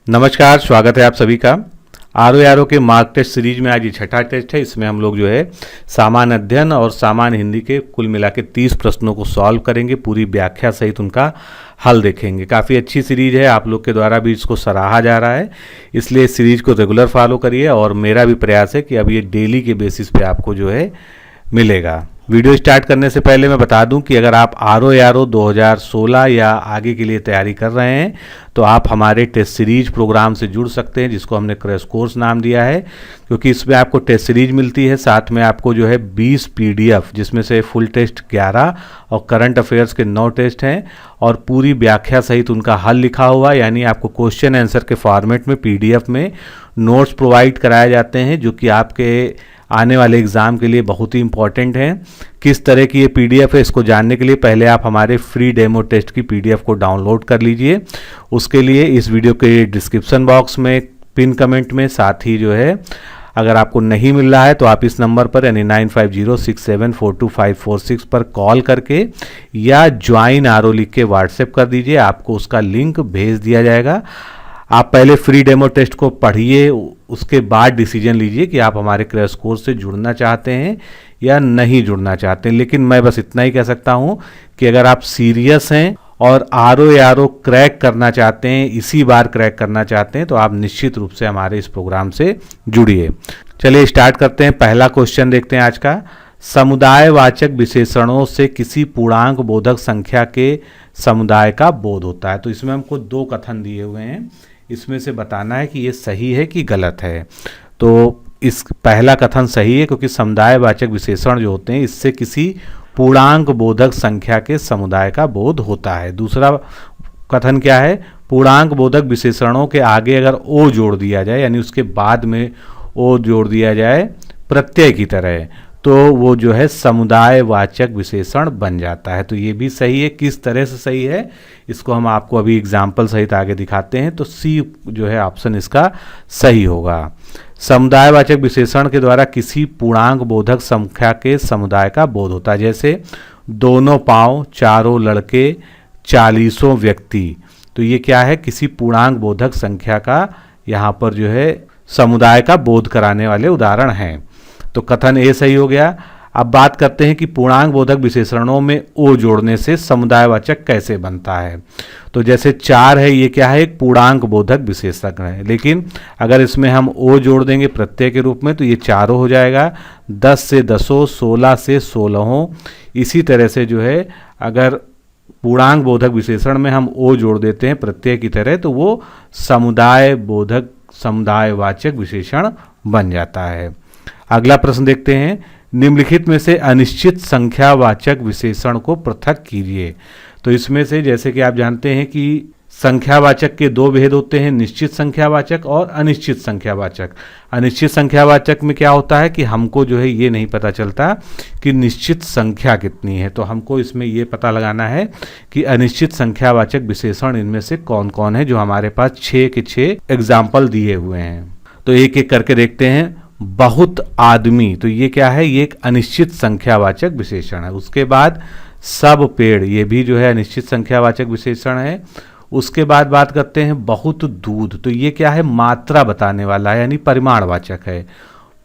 नमस्कार, स्वागत है आप सभी का। आर के मार्क टेस्ट सीरीज में आज ये छठा टेस्ट है। इसमें हम लोग जो है सामान्य अध्ययन और सामान्य हिंदी के कुल मिला के 30 प्रश्नों को सॉल्व करेंगे, पूरी व्याख्या सहित उनका हल देखेंगे। काफ़ी अच्छी सीरीज है, आप लोग के द्वारा भी इसको सराहा जा रहा है, इसलिए इस सीरीज को रेगुलर फॉलो करिए। और मेरा भी प्रयास है कि अब ये डेली के बेसिस पे आपको जो है मिलेगा। वीडियो स्टार्ट करने से पहले मैं बता दूं कि अगर आप आर 2016 या आगे के लिए तैयारी कर रहे हैं तो आप हमारे टेस्ट सीरीज प्रोग्राम से जुड़ सकते हैं, जिसको हमने क्रैश कोर्स नाम दिया है, क्योंकि इसमें आपको टेस्ट सीरीज मिलती है। साथ में आपको जो है 20 PDF, जिसमें से फुल टेस्ट 11 और करंट अफेयर्स के 9 टेस्ट हैं, और पूरी व्याख्या सहित उनका हल लिखा हुआ, यानी आपको क्वेश्चन आंसर के फॉर्मेट में PDF में नोट्स प्रोवाइड कराए जाते हैं, जो कि आपके आने वाले एग्ज़ाम के लिए बहुत ही इंपॉर्टेंट है। किस तरह की ये PDF है, इसको जानने के लिए पहले आप हमारे फ्री डेमो टेस्ट की PDF को डाउनलोड कर लीजिए। उसके लिए इस वीडियो के डिस्क्रिप्शन बॉक्स में, पिन कमेंट में, साथ ही जो है अगर आपको नहीं मिल रहा है तो आप इस नंबर पर यानी 9506742546 पर कॉल करके या ज्वाइन आरओ लिख के व्हाट्सएप कर दीजिए, आपको उसका लिंक भेज दिया जाएगा। आप पहले फ्री डेमो टेस्ट को पढ़िए, उसके बाद डिसीजन लीजिए कि आप हमारे क्रैश कोर्स से जुड़ना चाहते हैं या नहीं जुड़ना चाहते हैं। लेकिन मैं बस इतना ही कह सकता हूं कि अगर आप सीरियस हैं और आरओ क्रैक करना चाहते हैं, इसी बार क्रैक करना चाहते हैं, तो आप निश्चित रूप से हमारे इस प्रोग्राम से जुड़िए। चलिए स्टार्ट करते हैं। पहला क्वेश्चन देखते हैं आज का। समुदायवाचक विशेषणों से किसी पूर्णांक बोधक संख्या के समुदाय का बोध होता है। तो इसमें हमको 2 कथन दिए हुए हैं, इसमें से बताना है कि ये सही है कि गलत है। तो इस पहला कथन सही है, क्योंकि समुदायवाचक विशेषण जो होते हैं इससे किसी पूर्णांक बोधक संख्या के समुदाय का बोध होता है। दूसरा कथन क्या है? पूर्णांक बोधक विशेषणों के आगे अगर ओ जोड़ दिया जाए, यानी उसके बाद में ओ जोड़ दिया जाए प्रत्यय की तरह, तो वो जो है समुदायवाचक विशेषण बन जाता है। तो ये भी सही है। किस तरह से सही है इसको हम आपको अभी एग्जाम्पल सहित आगे दिखाते हैं। तो सी जो है ऑप्शन इसका सही होगा। समुदायवाचक विशेषण के द्वारा किसी पूर्णांक बोधक संख्या के समुदाय का बोध होता है, जैसे दोनों पांव, चारों लड़के, 40 व्यक्ति। तो ये क्या है? किसी पूर्णांक बोधक संख्या का यहाँ पर जो है समुदाय का बोध कराने वाले उदाहरण हैं। तो कथन ए सही हो गया। अब बात करते हैं कि पूर्णांक बोधक विशेषणों में ओ जोड़ने से समुदायवाचक कैसे बनता है। तो जैसे 4 है, ये क्या है? एक पूर्णांक बोधक विशेषण है, लेकिन अगर इसमें हम ओ जोड़ देंगे प्रत्यय के रूप में तो ये चारों हो जाएगा। 10 से 10, 16 से 16। इसी तरह से जो है अगर पूर्णांक बोधक विशेषण में हम ओ जोड़ देते हैं प्रत्यय की तरह, तो वो समुदाय बोधक, समुदायवाचक विशेषण बन जाता है। अगला प्रश्न देखते हैं। निम्नलिखित में से अनिश्चित संख्यावाचक विशेषण को पृथक कीजिए। तो इसमें से जैसे कि आप जानते हैं कि संख्यावाचक के 2 भेद होते हैं, निश्चित संख्यावाचक और अनिश्चित संख्यावाचक। अनिश्चित संख्यावाचक में क्या होता है कि हमको जो है ये नहीं पता चलता कि निश्चित संख्या कितनी है, तो हमको इसमें ये पता लगाना है कि अनिश्चित संख्यावाचक विशेषण इनमें से कौन कौन है, जो हमारे पास 6 के 6 एग्जाम्पल दिए हुए हैं। तो एक एक करके देखते हैं। बहुत आदमी, तो ये क्या है? ये एक अनिश्चित संख्यावाचक विशेषण है। उसके बाद सब पेड़, ये भी जो है अनिश्चित संख्यावाचक विशेषण है। उसके बाद बात करते हैं बहुत दूध, तो ये क्या है? मात्रा बताने वाला है, यानी परिमाणवाचक है।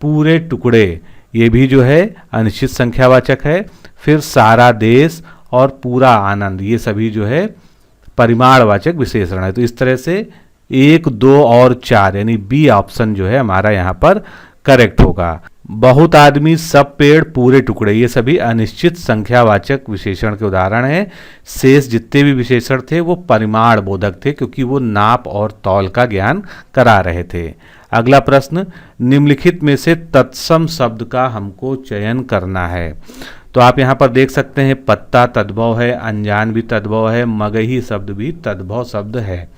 पूरे टुकड़े, ये भी जो है अनिश्चित संख्यावाचक है। फिर सारा देश और पूरा आनंद, ये सभी जो है परिमाणवाचक विशेषण है। तो इस तरह से 1, 2 और 4 यानी बी ऑप्शन जो है हमारा यहाँ पर करेक्ट होगा। बहुत आदमी, सब पेड़, पूरे टुकड़े, ये सभी अनिश्चित संख्यावाचक विशेषण के उदाहरण हैं। शेष जितने भी विशेषण थे वो परिमाण बोधक थे, क्योंकि वो नाप और तौल का ज्ञान करा रहे थे। अगला प्रश्न। निम्नलिखित में से तत्सम शब्द का हमको चयन करना है। तो आप यहाँ पर देख सकते हैं पत्ता तद्भव है, अनजान भी तद्भव है, मगही शब्द भी तद्भव शब्द है।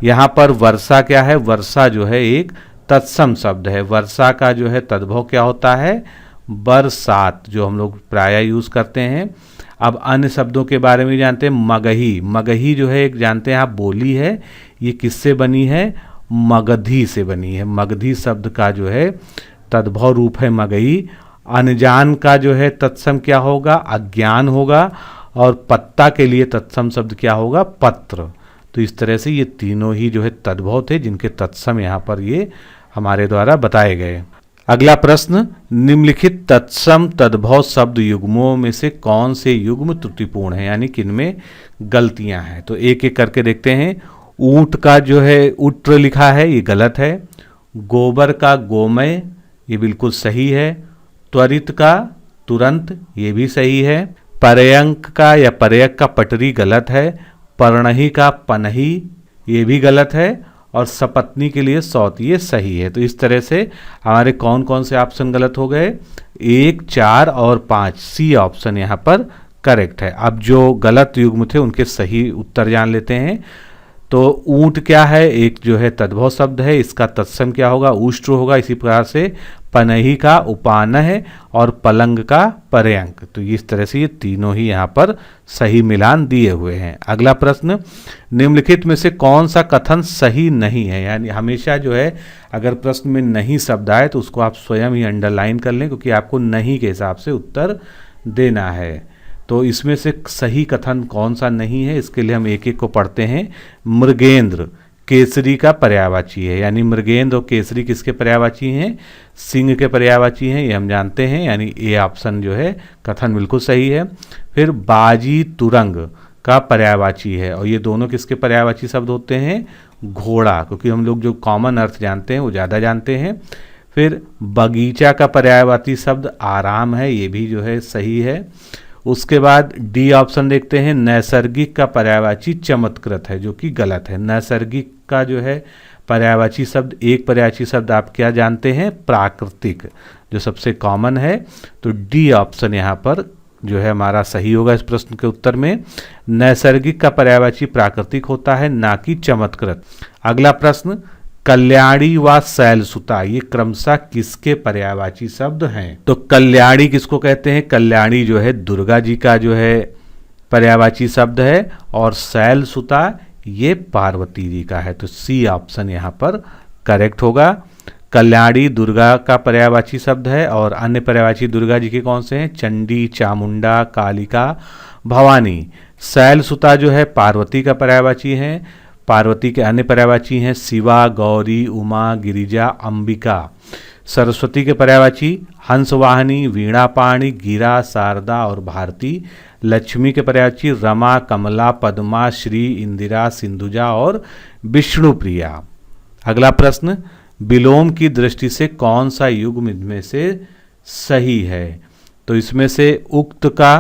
यहाँ पर वर्षा क्या है? वर्षा जो है एक तत्सम शब्द है। वर्षा का जो है तद्भव क्या होता है? बरसात, जो हम लोग प्रायः यूज करते हैं। अब अन्य शब्दों के बारे में जानते हैं। मगही, मगही जो है एक जानते हैं आप बोली है, ये किससे बनी है? मगधी से बनी है। मगधी शब्द का जो है तद्भव रूप है मगही। अनजान का जो है तत्सम क्या होगा? अज्ञान होगा। और पत्ता के लिए तत्सम शब्द क्या होगा? पत्र। तो इस तरह से ये तीनों ही जो है तद्भव थे, जिनके तत्सम यहाँ पर ये हमारे द्वारा बताए गए। अगला प्रश्न, निम्नलिखित तत्सम तद्भव शब्द युग्मों में से कौन से युग्म त्रुटिपूर्ण है, यानी किनमें गलतियां हैं। तो एक एक करके देखते हैं। ऊंट का जो है उट्र लिखा है, ये गलत है। गोबर का गोमय, ये बिल्कुल सही है। त्वरित का तुरंत, ये भी सही है। पर्यंक का या पर्यक का पटरी गलत है। पर्णही का पनही, ये भी गलत है। और सपत्नी के लिए सौत, ये सही है। तो इस तरह से हमारे कौन कौन से ऑप्शन गलत हो गए, 1, 4 और 5, सी ऑप्शन यहाँ पर करेक्ट है। अब जो गलत युग्म थे उनके सही उत्तर जान लेते हैं। तो ऊंट क्या है, एक जो है तद्भव शब्द है, इसका तत्सम क्या होगा, उष्ट्र होगा। इसी प्रकार से पनही का उपान है और पलंग का पर्यंक। तो इस तरह से ये तीनों ही यहाँ पर सही मिलान दिए हुए हैं। अगला प्रश्न, निम्नलिखित में से कौन सा कथन सही नहीं है, यानी हमेशा जो है अगर प्रश्न में नहीं शब्द आए तो उसको आप स्वयं ही अंडरलाइन कर लें, क्योंकि आपको नहीं के हिसाब से उत्तर देना है। तो इसमें से सही कथन कौन सा नहीं है, इसके लिए हम एक एक को पढ़ते हैं। मृगेंद्र केसरी का पर्यायवाची है, यानी मृगेंद्र और केसरी किसके पर्यायवाची हैं, सिंह के पर्यायवाची हैं, ये हम जानते हैं, यानी ए ऑप्शन जो है कथन बिल्कुल सही है। फिर बाजी तुरंग का पर्यायवाची है, और ये दोनों किसके पर्यायवाची शब्द होते हैं, घोड़ा, क्योंकि हम लोग जो कॉमन अर्थ जानते हैं वो ज़्यादा जानते हैं। फिर बगीचा का पर्यायवाची शब्द आराम है, ये भी जो है सही है। उसके बाद डी ऑप्शन देखते हैं, नैसर्गिक का पर्यायवाची चमत्कृत है, जो कि गलत है। नैसर्गिक का जो है पर्यायवाची शब्द, एक पर्यायवाची शब्द आप क्या जानते हैं, प्राकृतिक, जो सबसे कॉमन है। तो डी ऑप्शन यहाँ पर जो है हमारा सही होगा इस प्रश्न के उत्तर में। नैसर्गिक का पर्यायवाची प्राकृतिक होता है, ना कि चमत्कृत। अगला प्रश्न, कल्याणी व शैलसुता, ये क्रमशः किसके पर्यायवाची शब्द हैं। तो कल्याणी किसको कहते हैं, कल्याणी जो है दुर्गा जी का जो है पर्यायवाची शब्द है, और शैलसुता ये पार्वती जी का है। तो सी ऑप्शन यहाँ पर करेक्ट होगा। कल्याणी दुर्गा का पर्यायवाची शब्द है, और अन्य पर्यायवाची दुर्गा जी के कौन से हैं, चंडी, चामुंडा, कालिका, भवानी। शैलसुता जो है पार्वती का पर्यायवाची है। पार्वती के अन्य पर्यायवाची हैं शिवा, गौरी, उमा, गिरिजा, अंबिका। सरस्वती के पर्यायवाची हंसवाहिनी, वीणापाणी, गिरा, शारदा और भारती। लक्ष्मी के पर्यायवाची रमा, कमला, पद्मा, श्री, इंदिरा, सिंधुजा और विष्णुप्रिया। अगला प्रश्न, विलोम की दृष्टि से कौन सा युग्म इनमें से सही है। तो इसमें से उक्त का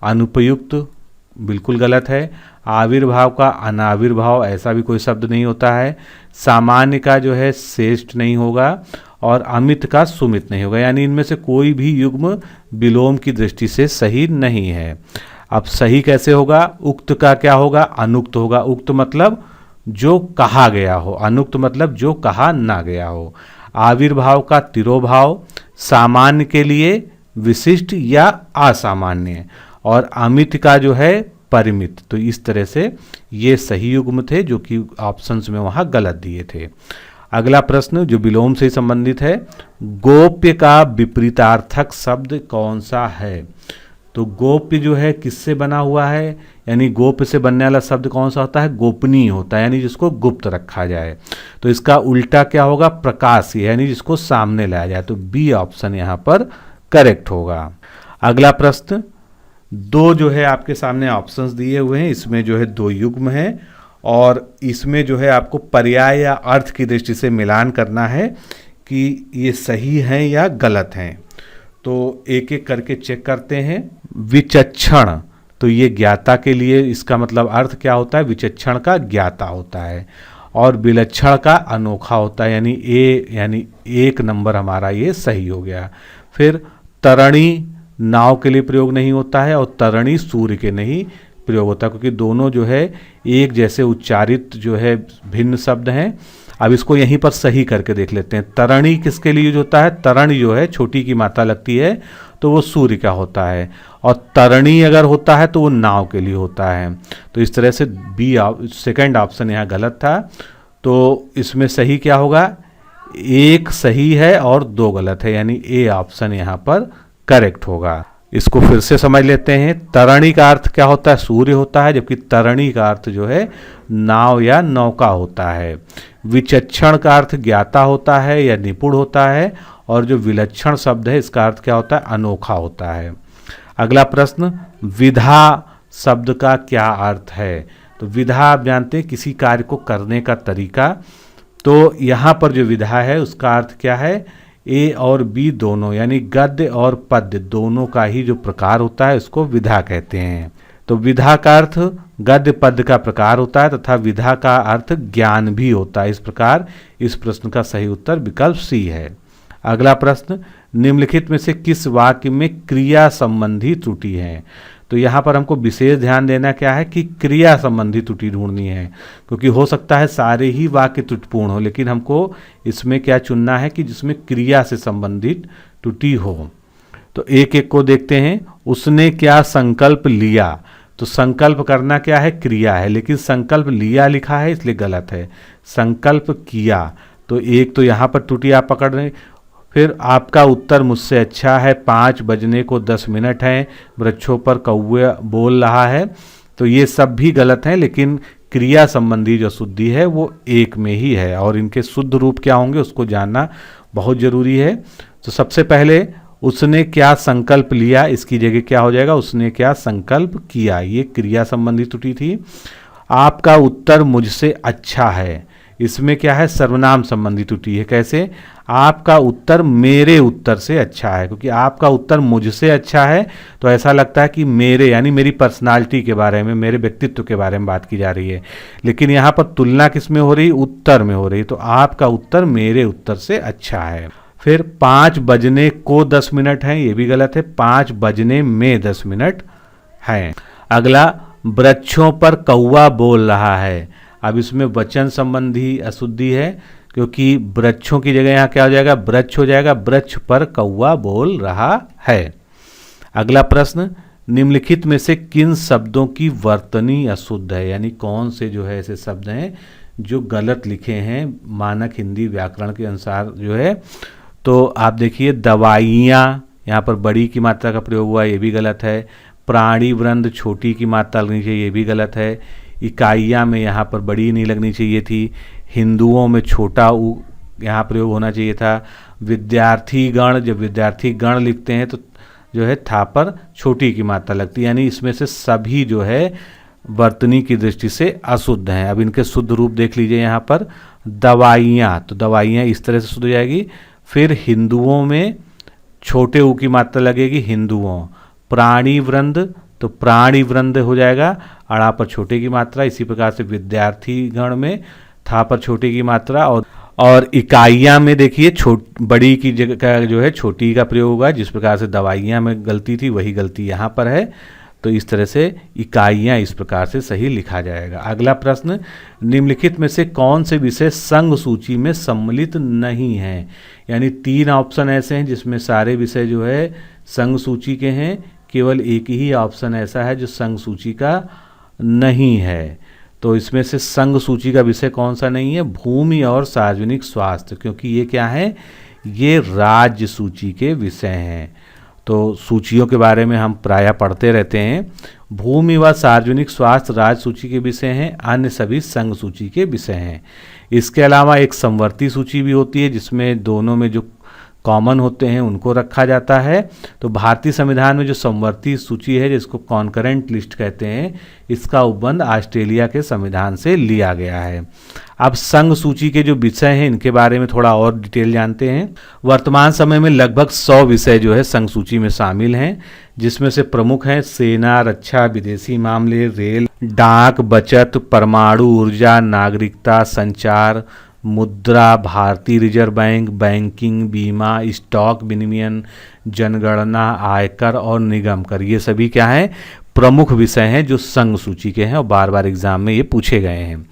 अनुपयुक्त बिल्कुल गलत है। आविर्भाव का अनाविर्भाव, ऐसा भी कोई शब्द नहीं होता है। सामान्य का जो है श्रेष्ठ नहीं होगा, और अमित का सुमित नहीं होगा, यानी इनमें से कोई भी युग्म विलोम की दृष्टि से सही नहीं है। अब सही कैसे होगा, उक्त का क्या होगा, अनुक्त होगा। उक्त मतलब जो कहा गया हो, अनुक्त मतलब जो कहा ना गया हो। आविर्भाव का तिरोभाव, सामान्य के लिए विशिष्ट या असामान्य, और अमित का जो है परिमित। तो इस तरह से ये सही युग्म थे, जो कि ऑप्शंस में वहाँ गलत दिए थे। अगला प्रश्न जो विलोम से संबंधित है, गोप्य का विपरीतार्थक शब्द कौन सा है। तो गोप्य जो है किससे बना हुआ है, यानी गोप्य से बनने वाला शब्द कौन सा होता है, गोपनीय होता है, यानी जिसको गुप्त रखा जाए। तो इसका उल्टा क्या होगा, प्रकाशीय, यानी जिसको सामने लाया जाए। तो बी ऑप्शन यहाँ पर करेक्ट होगा। अगला प्रश्न, दो जो है आपके सामने ऑप्शंस दिए हुए हैं, इसमें जो है दो युग्म हैं, और इसमें जो है आपको पर्याय या अर्थ की दृष्टि से मिलान करना है कि ये सही हैं या गलत हैं। तो एक एक करके चेक करते हैं। विचक्षण, तो ये ज्ञाता के लिए इसका मतलब अर्थ क्या होता है, विचक्षण का ज्ञाता होता है, और विलक्षण का अनोखा होता है, यानी एक नंबर हमारा ये सही हो गया। फिर तरणी नाव के लिए प्रयोग नहीं होता है, और तरणी सूर्य के नहीं प्रयोग होता, क्योंकि दोनों जो है एक जैसे उच्चारित जो है भिन्न शब्द हैं। अब इसको यहीं पर सही करके देख लेते हैं। तरणी किसके लिए यूज होता है, तरण जो है छोटी की मात्रा लगती है तो वो सूर्य का होता है, और तरणी अगर होता है तो वो नाव के लिए होता है। तो इस तरह से बी सेकंड ऑप्शन यहाँ गलत था। तो इसमें सही क्या होगा, एक सही है और दो गलत है, यानी ए ऑप्शन यहाँ पर करेक्ट होगा। इसको फिर से समझ लेते हैं। तरणी का अर्थ क्या होता है? सूर्य होता है, जबकि तरणी का अर्थ जो है नाव या नौका होता है। विचक्षण का अर्थ ज्ञाता होता है या निपुण होता है, और जो विलक्षण शब्द है इसका अर्थ क्या होता है? अनोखा होता है। अगला प्रश्न, विधा शब्द का क्या अर्थ है? तो विधा आप जानते हैं किसी कार्य को करने का तरीका। तो यहाँ पर जो विधा है उसका अर्थ क्या है? ए और बी दोनों, यानी गद्य और पद्य दोनों का ही जो प्रकार होता है उसको विधा कहते हैं। तो विधा का अर्थ गद्य पद्य का प्रकार होता है तथा विधा का अर्थ ज्ञान भी होता है। इस प्रकार इस प्रश्न का सही उत्तर विकल्प सी है। अगला प्रश्न, निम्नलिखित में से किस वाक्य में क्रिया संबंधी त्रुटि है? तो यहाँ पर हमको विशेष ध्यान देना क्या है कि क्रिया संबंधी त्रुटि ढूंढनी है, क्योंकि हो सकता है सारे ही वाक्य त्रुटिपूर्ण हो, लेकिन हमको इसमें क्या चुनना है कि जिसमें क्रिया से संबंधित त्रुटि हो। तो एक एक को देखते हैं। उसने क्या संकल्प लिया? तो संकल्प करना क्या है? क्रिया है, लेकिन संकल्प लिया लिखा है इसलिए गलत है। संकल्प किया, तो एक तो यहाँ पर त्रुटि आप पकड़ रहे। फिर आपका उत्तर मुझसे अच्छा है, 5 बजने को 10 मिनट हैं, वृक्षों पर कौवे बोल रहा है। तो ये सब भी गलत हैं, लेकिन क्रिया संबंधी जो शुद्धि है वो एक में ही है, और इनके शुद्ध रूप क्या होंगे उसको जानना बहुत जरूरी है। तो सबसे पहले उसने क्या संकल्प लिया, इसकी जगह क्या हो जाएगा? उसने क्या संकल्प किया। ये क्रिया संबंधी त्रुटि थी। आपका उत्तर मुझसे अच्छा है, इसमें क्या है? सर्वनाम संबंधी त्रुटि है। कैसे? आपका उत्तर मेरे उत्तर से अच्छा है, क्योंकि आपका उत्तर मुझसे अच्छा है तो ऐसा लगता है कि मेरे यानी मेरी पर्सनालिटी के बारे में, मेरे व्यक्तित्व के बारे में बात की जा रही है, लेकिन यहाँ पर तुलना किस में हो रही? उत्तर में हो रही। तो आपका उत्तर मेरे उत्तर से अच्छा है। फिर 5 बजने को 10 मिनट हैं, ये भी गलत है। 5 बजने में 10 मिनट हैं। अगला, वृक्षों पर कौवा बोल रहा है। अब इसमें वचन संबंधी अशुद्धि है, क्योंकि वृक्षों की जगह यहाँ क्या हो जाएगा? वृक्ष हो जाएगा। वृक्ष पर कौवा बोल रहा है। अगला प्रश्न, निम्नलिखित में से किन शब्दों की वर्तनी अशुद्ध है? यानी कौन से जो है ऐसे शब्द हैं जो गलत लिखे हैं मानक हिंदी व्याकरण के अनुसार जो है। तो आप देखिए, दवाइयाँ, यहाँ पर बड़ी की मात्रा का प्रयोग हुआ, ये भी गलत है। प्राणी वृंद, छोटी की मात्रा लगनी चाहिए, ये भी गलत है। इकाइयाँ में यहाँ पर बड़ी नहीं लगनी चाहिए थी। हिंदुओं में छोटा उ यहाँ प्रयोग होना चाहिए था। विद्यार्थी गण, जब विद्यार्थी गण लिखते हैं तो जो है था पर छोटी की मात्रा लगती है, यानी इसमें से सभी जो है वर्तनी की दृष्टि से अशुद्ध हैं। अब इनके शुद्ध रूप देख लीजिए। यहाँ पर दवाइयाँ, तो दवाइयाँ इस तरह से शुद्ध हो जाएगी। फिर हिंदुओं में छोटे ऊ की मात्रा लगेगी, हिंदुओं। प्राणी वृंद, तो प्राणी वृंद हो जाएगा, अड़ा पर छोटे की मात्रा। इसी प्रकार से विद्यार्थी गण में था पर छोटे की मात्रा, और इकाइयाँ में देखिए बड़ी की जगह जो है छोटी का प्रयोग होगा। जिस प्रकार से दवाइयाँ में गलती थी वही गलती यहाँ पर है। तो इस तरह से इकाइयाँ इस प्रकार से सही लिखा जाएगा। अगला प्रश्न, निम्नलिखित में से कौन से विषय संघ सूची में सम्मिलित नहीं हैं? यानी 3 ऑप्शन ऐसे हैं जिसमें सारे विषय जो है संघ सूची के हैं, केवल एक ही ऑप्शन ऐसा है जो संघ सूची का नहीं है। तो इसमें से संघ सूची का विषय कौन सा नहीं है? भूमि और सार्वजनिक स्वास्थ्य, क्योंकि ये क्या है? ये राज्य सूची के विषय हैं। तो सूचियों के बारे में हम प्रायः पढ़ते रहते हैं। भूमि व सार्वजनिक स्वास्थ्य राज्य सूची के विषय हैं, अन्य सभी संघ सूची के विषय हैं। इसके अलावा एक समवर्ती सूची भी होती है, जिसमें दोनों में जो कॉमन होते हैं उनको रखा जाता है। तो भारतीय संविधान में जो समवर्ती सूची है, जिसको कॉन्करेंट लिस्ट कहते हैं, इसका उपबंध ऑस्ट्रेलिया के संविधान से लिया गया है। अब संघ सूची के जो विषय हैं इनके बारे में थोड़ा और डिटेल जानते हैं। वर्तमान समय में लगभग 100 विषय जो है संघ सूची में शामिल हैं, जिसमें से प्रमुख हैं सेना, रक्षा, विदेशी मामले, रेल, डाक, बचत, परमाणु ऊर्जा, नागरिकता, संचार, मुद्रा, भारतीय रिजर्व बैंक, बैंकिंग, बीमा, स्टॉक विनिमय, जनगणना, आयकर और निगम कर। ये सभी क्या हैं? प्रमुख विषय हैं जो संघ सूची के हैं और बार बार एग्जाम में ये पूछे गए हैं।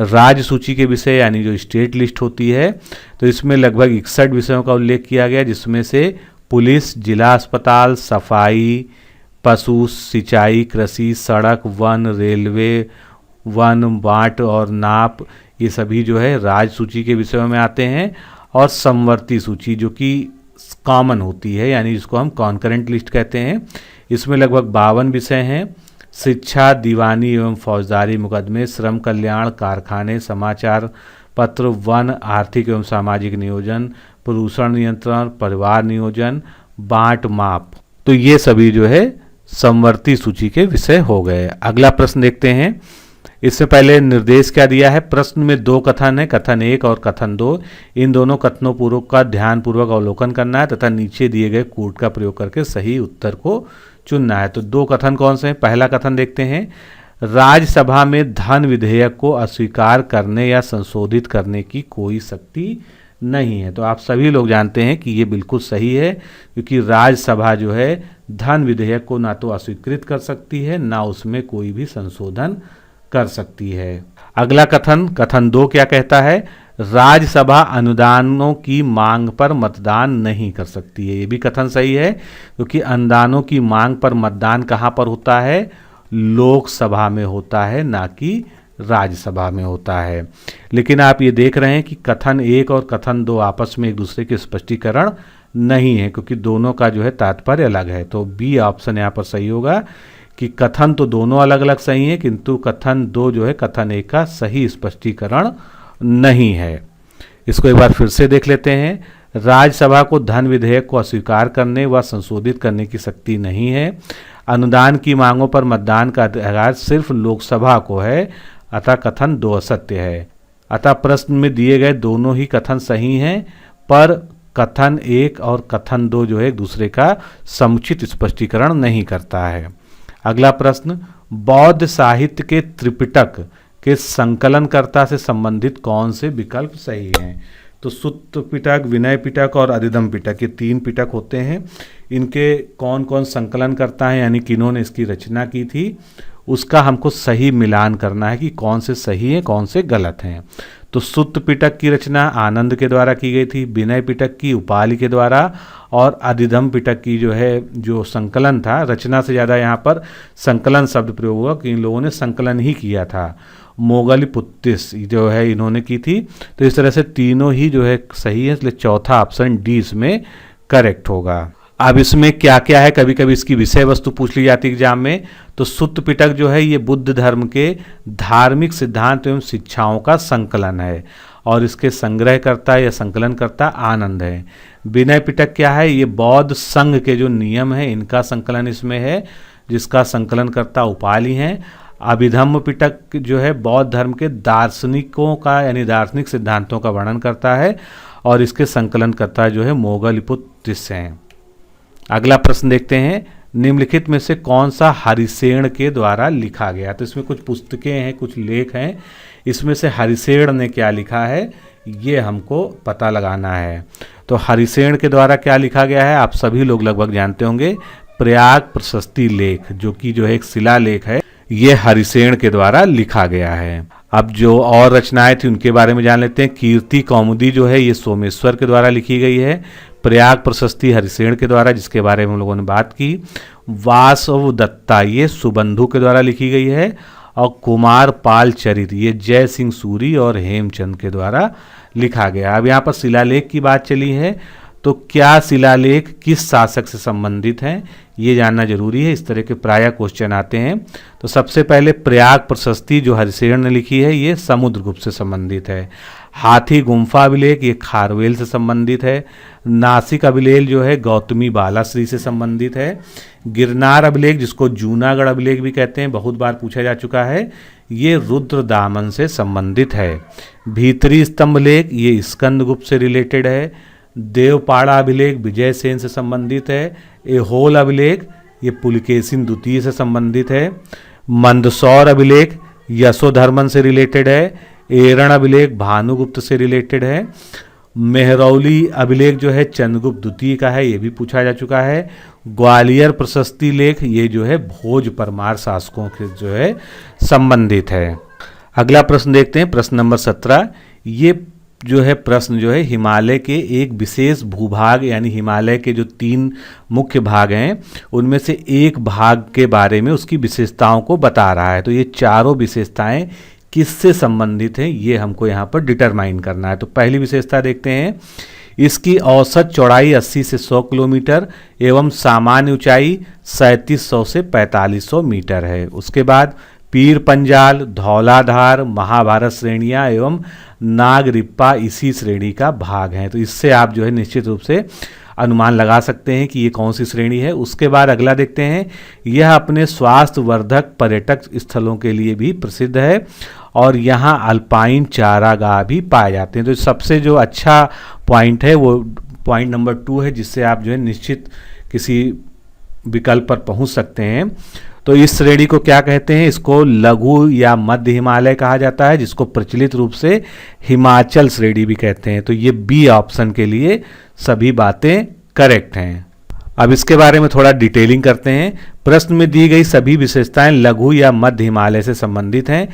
राज्य सूची के विषय यानी जो स्टेट लिस्ट होती है, तो इसमें लगभग 61 विषयों का उल्लेख किया गया, जिसमें से पुलिस, जिला अस्पताल, सफाई, पशु, सिंचाई, कृषि, सड़क, वन, रेलवे, वन, बाट और नाप, ये सभी जो है राज्य सूची के विषयों में आते हैं। और समवर्ती सूची जो कि कॉमन होती है, यानी जिसको हम कॉन्करेंट लिस्ट कहते हैं। इसमें लगभग 52 विषय हैं। शिक्षा, दीवानी एवं फौजदारी मुकदमे, श्रम कल्याण, कारखाने, समाचार पत्र, वन, आर्थिक एवं सामाजिक नियोजन, प्रदूषण नियंत्रण, परिवार नियोजन, बांट माप। तो ये सभी जो है समवर्ती सूची के विषय हो गए। अगला प्रश्न देखते हैं। इससे पहले निर्देश क्या दिया है। प्रश्न में 2 कथन है, कथन 1 और कथन 2। इन दोनों कथनों पूर्वक का ध्यानपूर्वक अवलोकन करना है तथा नीचे दिए गए कूट का प्रयोग करके सही उत्तर को चुनना है। तो 2 कथन कौन से हैं। पहला कथन देखते हैं, राज्यसभा में धन विधेयक को अस्वीकार करने या संशोधित करने की कोई शक्ति नहीं है। तो आप सभी लोग जानते हैं कि ये बिल्कुल सही है, क्योंकि राज्यसभा जो है धन विधेयक को ना तो अस्वीकृत कर सकती है, ना उसमें कोई भी संशोधन कर सकती है। अगला कथन, कथन 2 क्या कहता है। राज्यसभा अनुदानों की मांग पर मतदान नहीं कर सकती है। ये भी कथन सही है, क्योंकि अनुदानों की मांग पर मतदान कहाँ पर होता है, लोकसभा में होता है, ना कि राज्यसभा में होता है। लेकिन आप ये देख रहे हैं कि कथन 1 और कथन 2 आपस में एक दूसरे के स्पष्टीकरण नहीं है, क्योंकि दोनों का जो है तात्पर्य अलग है। तो बी ऑप्शन यहाँ पर सही होगा कि कथन तो दोनों अलग अलग सही हैं, किंतु कथन 2 जो है कथन 1 का सही स्पष्टीकरण नहीं है। इसको एक बार फिर से देख लेते हैं। राज्यसभा को धन विधेयक को अस्वीकार करने व संशोधित करने की शक्ति नहीं है। अनुदान की मांगों पर मतदान का अधिकार सिर्फ लोकसभा को है, अतः कथन 2 असत्य है। अतः प्रश्न में दिए गए दोनों ही कथन सही हैं, पर कथन 1 और कथन 2 जो है एक दूसरे का समुचित स्पष्टीकरण नहीं करता है। अगला प्रश्न, बौद्ध साहित्य के त्रिपिटक के संकलनकर्ता से संबंधित कौन से विकल्प सही हैं। तो सुत्त पिटक, विनय पिटक और अधिधम पिटक, ये 3 पिटक होते हैं। इनके कौन कौन संकलन करता है, यानी किन्होंने इसकी रचना की थी, उसका हमको सही मिलान करना है कि कौन से सही हैं कौन से गलत हैं। तो सुत्त पिटक की रचना आनंद के द्वारा की गई थी, विनय पिटक की उपालि के द्वारा, और अधिधम पिटक की जो है जो संकलन था, रचना से ज़्यादा यहाँ पर संकलन शब्द प्रयोग हुआ कि इन लोगों ने संकलन ही किया था, मोगलिपुत्तिस जो है इन्होंने की थी। तो इस तरह से तीनों ही जो है सही है, इसलिए चौथा ऑप्शन डी इसमें करेक्ट होगा। अब इसमें क्या क्या है, कभी कभी इसकी विषय वस्तु पूछ ली जाती है एग्जाम में। तो सुत्त पिटक जो है ये बुद्ध धर्म के धार्मिक सिद्धांत एवं शिक्षाओं का संकलन है, और इसके संग्रहकर्ता या संकलनकर्ता आनंद है। विनय पिटक क्या है, ये बौद्ध संघ के जो नियम है इनका संकलन इसमें है, जिसका संकलनकर्ता उपालि हैं। अभिधम्म पिटक जो है बौद्ध धर्म के दार्शनिकों का यानी दार्शनिक सिद्धांतों का वर्णन करता है, और इसके संकलनकर्ता जो है मोगलिपुत्तिस हैं। अगला प्रश्न देखते हैं, निम्नलिखित में से कौन सा हरिसेन के द्वारा लिखा गया। तो इसमें कुछ पुस्तकें हैं, कुछ लेख हैं, इसमें से हरिसेन ने क्या लिखा है ये हमको पता लगाना है। तो हरिसेन के द्वारा क्या लिखा गया है आप सभी लोग लगभग जानते होंगे, प्रयाग प्रशस्ति लेख, जो कि जो है एक शिलालेख है, ये हरिसेन के द्वारा लिखा गया है। अब जो और रचनाएं थी उनके बारे में जान लेते हैं। कीर्ति कौमुदी जो है ये सोमेश्वर के द्वारा लिखी गई है। प्रयाग प्रशस्ति हरिसेन के द्वारा, जिसके बारे में हम लोगों ने बात की। वासव दत्ता ये सुबंधु के द्वारा लिखी गई है, और कुमार पाल चरित ये जय सिंह सूरी और हेमचंद के द्वारा लिखा गया। अब यहाँ पर शिलालेख की बात चली है, तो क्या शिलालेख किस शासक से संबंधित हैं ये जानना जरूरी है। इस तरह के प्रायः क्वेश्चन आते हैं। तो सबसे पहले प्रयाग प्रशस्ति जो हरिसेन ने लिखी है ये समुद्रगुप्त से संबंधित है। हाथी गुम्फा अभिलेख ये खारवेल से संबंधित है। नासिक अभिलेख जो है गौतमी बालाश्री से संबंधित है। गिरनार अभिलेख जिसको जूनागढ़ अभिलेख भी कहते हैं, बहुत बार पूछा जा चुका है, ये रुद्रदामन से संबंधित है। भीतरी स्तंभ लेख ये स्कंदगुप्त से रिलेटेड है। देवपाड़ा अभिलेख विजय सेन से संबंधित है। एहोल अभिलेख ये पुलकेशिन द्वितीय से संबंधित है। मंदसौर अभिलेख यशोधर्मन से रिलेटेड है। एरण अभिलेख भानुगुप्त से रिलेटेड है। मेहरौली अभिलेख जो है चंद्रगुप्त द्वितीय का है, ये भी पूछा जा चुका है। ग्वालियर प्रशस्ति लेख ये जो है भोज परमार शासकों के जो है संबंधित है। अगला प्रश्न देखते हैं, प्रश्न नंबर 17। ये जो है प्रश्न जो है हिमालय के एक विशेष भूभाग यानी हिमालय के जो 3 मुख्य भाग हैं उनमें से एक भाग के बारे में उसकी विशेषताओं को बता रहा है। तो ये चारों विशेषताएं किससे संबंधित हैं ये हमको यहाँ पर डिटरमाइन करना है। तो पहली विशेषता देखते हैं, इसकी औसत चौड़ाई 80 से 100 किलोमीटर एवं सामान्य ऊंचाई 3700 से 4500 मीटर है। उसके बाद पीर पंजाल, धौलाधार, महाभारत श्रेणियाँ एवं नागरिप्पा इसी श्रेणी का भाग हैं। तो इससे आप जो है निश्चित रूप से अनुमान लगा सकते हैं कि ये कौन सी श्रेणी है। उसके बाद अगला देखते हैं, यह अपने स्वास्थ्यवर्धक पर्यटक स्थलों के लिए भी प्रसिद्ध है और यहाँ अल्पाइन चारागाह भी पाए जाते हैं। तो सबसे जो अच्छा पॉइंट है वो पॉइंट नंबर 2 है, जिससे आप जो है निश्चित किसी विकल्प पर पहुँच सकते हैं। तो इस श्रेणी को क्या कहते हैं? इसको लघु या मध्य हिमालय कहा जाता है, जिसको प्रचलित रूप से हिमाचल श्रेणी भी कहते हैं। तो ये बी ऑप्शन के लिए सभी बातें करेक्ट हैं। अब इसके बारे में थोड़ा डिटेलिंग करते हैं। प्रश्न में दी गई सभी विशेषताएं लघु या मध्य हिमालय से संबंधित हैं।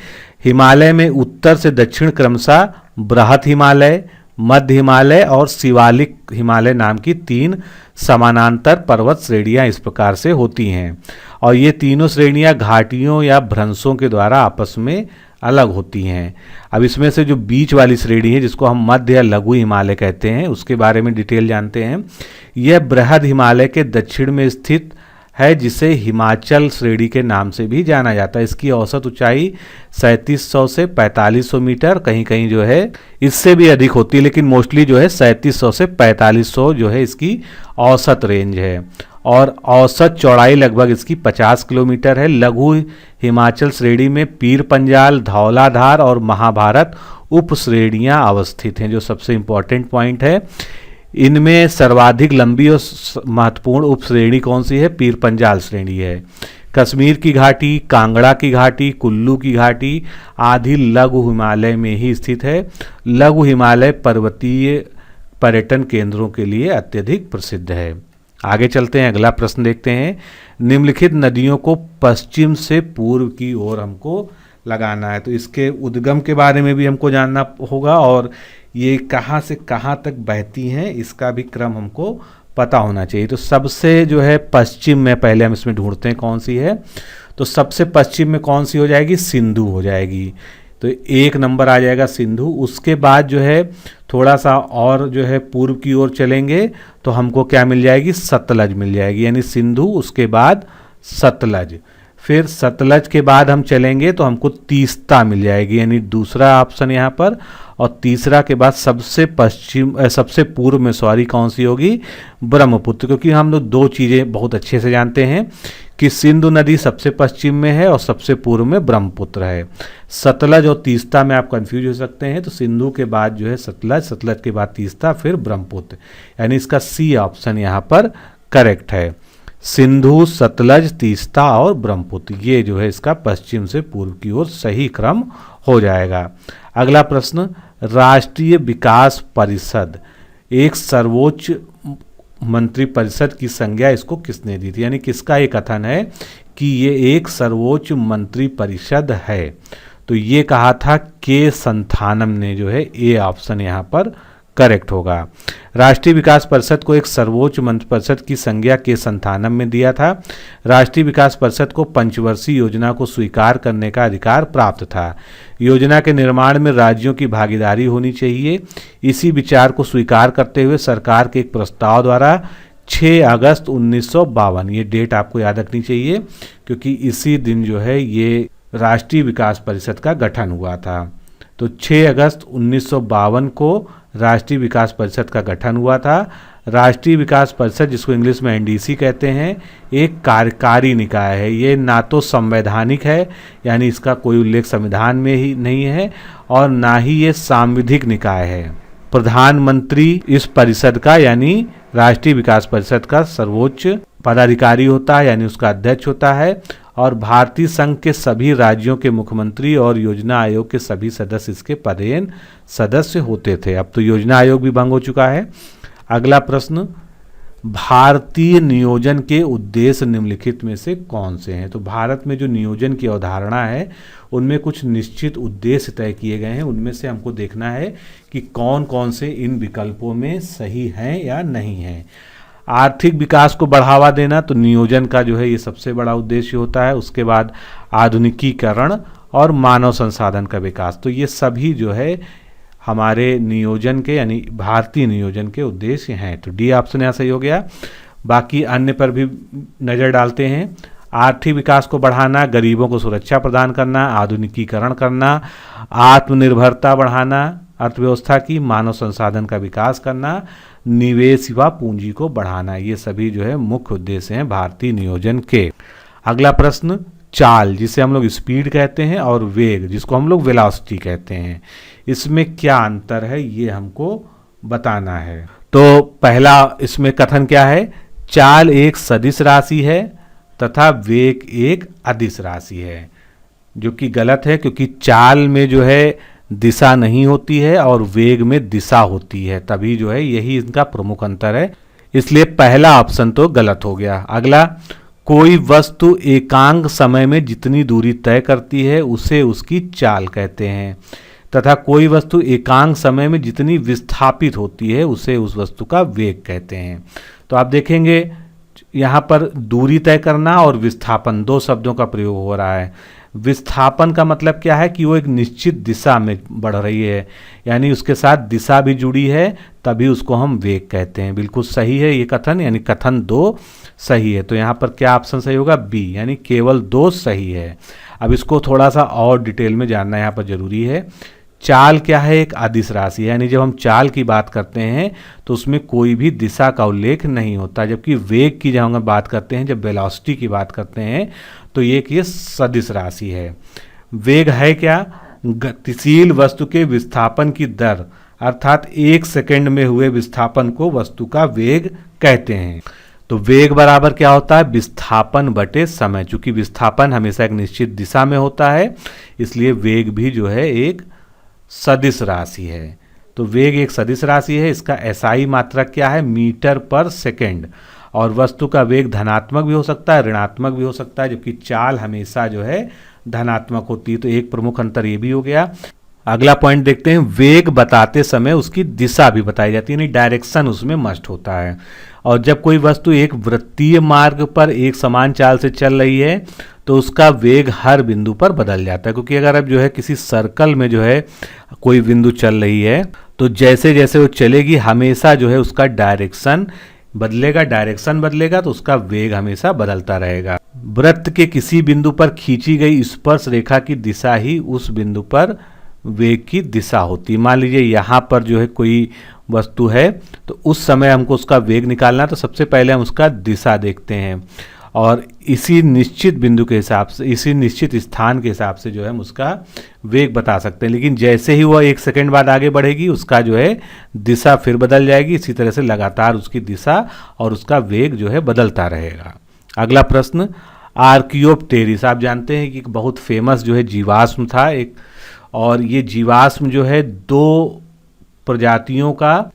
हिमालय में उत्तर से दक्षिण क्रमशः बृहत हिमालय, मध्य हिमालय और शिवालिक हिमालय नाम की 3 समानांतर पर्वत श्रेणियां इस प्रकार से होती हैं और ये तीनों श्रेणियां घाटियों या भ्रंशों के द्वारा आपस में अलग होती हैं। अब इसमें से जो बीच वाली श्रेणी है, जिसको हम मध्य या लघु हिमालय कहते हैं, उसके बारे में डिटेल जानते हैं। यह बृहद हिमालय के दक्षिण में स्थित है, जिसे हिमाचल श्रेणी के नाम से भी जाना जाता है। इसकी औसत ऊंचाई 3700 से 4500 मीटर, कहीं कहीं जो है इससे भी अधिक होती है, लेकिन मोस्टली जो है 3700 से 4500 जो है इसकी औसत रेंज है और औसत चौड़ाई लगभग इसकी 50 किलोमीटर है। लघु हिमाचल श्रेणी में पीर पंजाल, धौलाधार और महाभारत उप श्रेणियाँ अवस्थित हैं, जो सबसे इम्पोर्टेंट पॉइंट है। इनमें सर्वाधिक लंबी और महत्वपूर्ण उप श्रेणी कौन सी है? पीर पंजाल श्रेणी है। कश्मीर की घाटी, कांगड़ा की घाटी, कुल्लू की घाटी आदि लघु हिमालय में ही स्थित है। लघु हिमालय पर्वतीय पर्यटन केंद्रों के लिए अत्यधिक प्रसिद्ध है। आगे चलते हैं, अगला प्रश्न देखते हैं। निम्नलिखित नदियों को पश्चिम से पूर्व की ओर हमको लगाना है। तो इसके उद्गम के बारे में भी हमको जानना होगा और ये कहाँ से कहाँ तक बहती हैं इसका भी क्रम हमको पता होना चाहिए। तो सबसे जो है पश्चिम में पहले हम इसमें ढूंढते हैं कौन सी है। तो सबसे पश्चिम में कौन सी हो जाएगी? सिंधु हो जाएगी। तो 1 नंबर आ जाएगा सिंधु। उसके बाद जो है थोड़ा सा और जो है पूर्व की ओर चलेंगे तो हमको क्या मिल जाएगी? सतलज मिल जाएगी। यानी सिंधु, उसके बाद सतलज, फिर सतलज के बाद हम चलेंगे तो हमको तीस्ता मिल जाएगी, यानी दूसरा ऑप्शन यहाँ पर। और तीसरा के बाद सबसे पूर्व में कौन सी होगी? ब्रह्मपुत्र। क्योंकि हम लोग 2 चीज़ें बहुत अच्छे से जानते हैं कि सिंधु नदी सबसे पश्चिम में है और सबसे पूर्व में ब्रह्मपुत्र है। सतलज और तीस्ता में आप कंफ्यूज हो सकते हैं। तो सिंधु के बाद जो है सतलज, सतलज के बाद तीस्ता, फिर ब्रह्मपुत्र, यानी इसका सी ऑप्शन यहाँ पर करेक्ट है। सिंधु, सतलज, तीस्ता और ब्रह्मपुत्र, ये जो है इसका पश्चिम से पूर्व की ओर सही क्रम हो जाएगा। अगला प्रश्न, राष्ट्रीय विकास परिषद एक सर्वोच्च मंत्री परिषद की संज्ञा इसको किसने दी थी? यानी किसका ये कथन है कि ये एक सर्वोच्च मंत्री परिषद है? तो ये कहा था के संथानम ने, जो है ए ऑप्शन यहाँ पर करेक्ट होगा। राष्ट्रीय विकास परिषद को एक सर्वोच्च मंत्री परिषद की संज्ञा के संथानम में दिया था। राष्ट्रीय विकास परिषद को पंचवर्षीय योजना को स्वीकार करने का अधिकार प्राप्त था। योजना के निर्माण में राज्यों की भागीदारी होनी चाहिए। इसी विचार को स्वीकार करते हुए सरकार के एक प्रस्ताव द्वारा 6 अगस्त 1952, ये डेट आपको याद रखनी चाहिए क्योंकि इसी दिन जो है ये राष्ट्रीय विकास परिषद का गठन हुआ था। तो 6 अगस्त 1952 को राष्ट्रीय विकास परिषद का गठन हुआ था। राष्ट्रीय विकास परिषद, जिसको इंग्लिश में एनडीसी कहते हैं, एक कार्यकारी निकाय है। ये ना तो संवैधानिक है, यानी इसका कोई उल्लेख संविधान में ही नहीं है, और ना ही ये सांविधिक निकाय है। प्रधानमंत्री इस परिषद का, यानी राष्ट्रीय विकास परिषद का सर्वोच्च पदाधिकारी होता है, यानी उसका अध्यक्ष होता है। और भारतीय संघ के सभी राज्यों के मुख्यमंत्री और योजना आयोग के सभी सदस्य इसके पदेन सदस्य होते थे। अब तो योजना आयोग भी भंग हो चुका है। अगला प्रश्न, भारतीय नियोजन के उद्देश्य निम्नलिखित में से कौन से हैं? तो भारत में जो नियोजन की अवधारणा है उनमें कुछ निश्चित उद्देश्य तय किए गए हैं। उनमें से हमको देखना है कि कौन कौन से इन विकल्पों में सही हैं या नहीं हैं। आर्थिक विकास को बढ़ावा देना, तो नियोजन का जो है ये सबसे बड़ा उद्देश्य होता है। उसके बाद आधुनिकीकरण और मानव संसाधन का विकास, तो ये सभी जो है हमारे नियोजन के यानी भारतीय नियोजन के उद्देश्य हैं। तो डी ऑप्शन यहाँ सही हो गया। बाकी अन्य पर भी नज़र डालते हैं। आर्थिक विकास को बढ़ाना, गरीबों को सुरक्षा प्रदान करना, आधुनिकीकरण करना, आत्मनिर्भरता बढ़ाना अर्थव्यवस्था की, मानव संसाधन का विकास करना, निवेश व पूंजी को बढ़ाना, ये सभी जो है मुख्य उद्देश्य हैं भारतीय नियोजन के। अगला प्रश्न, चाल जिसे हम लोग स्पीड कहते हैं और वेग जिसको हम लोग वेलोसिटी कहते हैं, इसमें क्या अंतर है ये हमको बताना है। तो पहला इसमें कथन क्या है, चाल एक सदिश राशि है तथा वेग एक अदिश राशि है, जो कि गलत है क्योंकि चाल में जो है दिशा नहीं होती है और वेग में दिशा होती है, तभी जो है यही इनका प्रमुख अंतर है, इसलिए पहला ऑप्शन तो गलत हो गया। अगला, कोई वस्तु एकांक समय में जितनी दूरी तय करती है उसे उसकी चाल कहते हैं तथा कोई वस्तु एकांक समय में जितनी विस्थापित होती है उसे उस वस्तु का वेग कहते हैं। तो आप देखेंगे यहाँ पर दूरी तय करना और विस्थापन दो शब्दों का प्रयोग हो रहा है। विस्थापन का मतलब क्या है कि वो एक निश्चित दिशा में बढ़ रही है, यानी उसके साथ दिशा भी जुड़ी है, तभी उसको हम वेग कहते हैं। बिल्कुल सही है ये कथन, यानी कथन 2 सही है। तो यहाँ पर क्या ऑप्शन सही होगा, बी, यानी केवल 2 सही है। अब इसको थोड़ा सा और डिटेल में जानना यहाँ पर जरूरी है। चाल क्या है, एक अदिश राशि है, यानी जब हम चाल की बात करते हैं तो उसमें कोई भी दिशा का उल्लेख नहीं होता, जबकि वेग की जब हम बात करते हैं, जब वेलोसिटी की बात करते हैं तो ये सदिश राशि है। वेग है क्या, गतिशील वस्तु के विस्थापन की दर, अर्थात 1 सेकंड में हुए विस्थापन को वस्तु का वेग कहते हैं। तो वेग बराबर क्या होता है, विस्थापन बटे समय। चूंकि विस्थापन हमेशा एक निश्चित दिशा में होता है, इसलिए वेग भी जो है एक सदिश राशि है। तो वेग एक सदिश राशि है, इसका एसआई मात्रक क्या है, मीटर पर सेकंड, और वस्तु का वेग धनात्मक भी हो सकता है, ऋणात्मक भी हो सकता है, जबकि चाल हमेशा जो है धनात्मक होती है। तो एक प्रमुख अंतर ये भी हो गया। अगला पॉइंट देखते हैं, वेग बताते समय उसकी दिशा भी बताई जाती है, यानी डायरेक्शन उसमें मस्ट होता है। और जब कोई वस्तु एक वृत्तीय मार्ग पर एक समान चाल से चल रही है तो उसका वेग हर बिंदु पर बदल जाता है, क्योंकि अगर अब जो है किसी सर्कल में जो है कोई बिंदु चल रही है तो जैसे जैसे वो चलेगी हमेशा जो है उसका डायरेक्शन बदलेगा, डायरेक्शन बदलेगा तो उसका वेग हमेशा बदलता रहेगा। वृत्त के किसी बिंदु पर खींची गई स्पर्श रेखा की दिशा ही उस बिंदु पर वेग की दिशा होती है। मान लीजिए यहाँ पर जो है कोई वस्तु है तो उस समय हमको उसका वेग निकालना है, तो सबसे पहले हम उसका दिशा देखते हैं और इसी निश्चित बिंदु के हिसाब से, इसी निश्चित स्थान के हिसाब से जो है हम उसका वेग बता सकते हैं। लेकिन जैसे ही वह 1 सेकंड बाद आगे बढ़ेगी उसका जो है दिशा फिर बदल जाएगी। इसी तरह से लगातार उसकी दिशा और उसका वेग जो है बदलता रहेगा। अगला प्रश्न, आर्कियोप्टेरिस, आप जानते हैं कि एक बहुत फेमस जो है जीवाश्म था एक, और ये जीवाश्म जो है 2 प्रजातियों का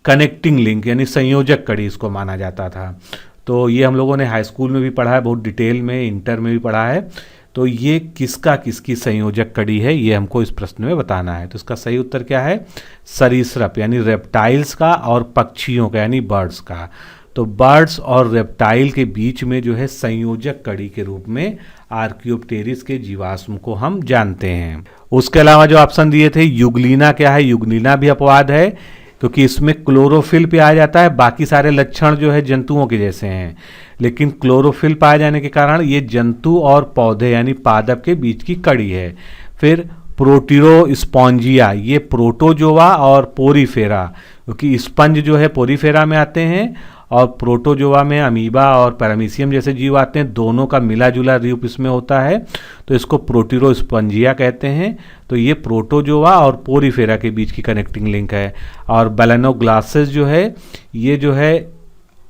कनेक्टिंग लिंक यानी संयोजक कड़ी इसको माना जाता था। तो ये हम लोगों ने हाई स्कूल में भी पढ़ा है, बहुत डिटेल में इंटर में भी पढ़ा है। तो ये किसका किसकी संयोजक कड़ी है ये हमको इस प्रश्न में बताना है। तो इसका सही उत्तर क्या है, सरीसृप यानी रेप्टाइल्स का और पक्षियों का यानी बर्ड्स का। तो बर्ड्स और रेप्टाइल के बीच में जो है संयोजक कड़ी के रूप में आर्कियोप्टेरिस के जीवाश्म को हम जानते हैं। उसके अलावा जो ऑप्शन दिए थे, युगलीना क्या है, युगलीना भी अपवाद है क्योंकि इसमें क्लोरोफिल पे आ जाता है। बाकी सारे लक्षण जो है जंतुओं के जैसे हैं, लेकिन क्लोरोफिल पाए जाने के कारण ये जंतु और पौधे यानी पादप के बीच की कड़ी है। फिर प्रोटीरोस्पॉन्जिया, ये प्रोटोजोआ और पोरीफेरा, क्योंकि स्पंज जो है पोरीफेरा में आते हैं और प्रोटोजोआ में अमीबा और पैरामीशियम जैसे जीव आते हैं, दोनों का मिला जुला रूप इसमें होता है, तो इसको प्रोटीरोस्पंजिया कहते हैं। तो ये प्रोटोजोआ और पोरीफेरा के बीच की कनेक्टिंग लिंक है। और बेलेनोग्लासेस जो है ये जो है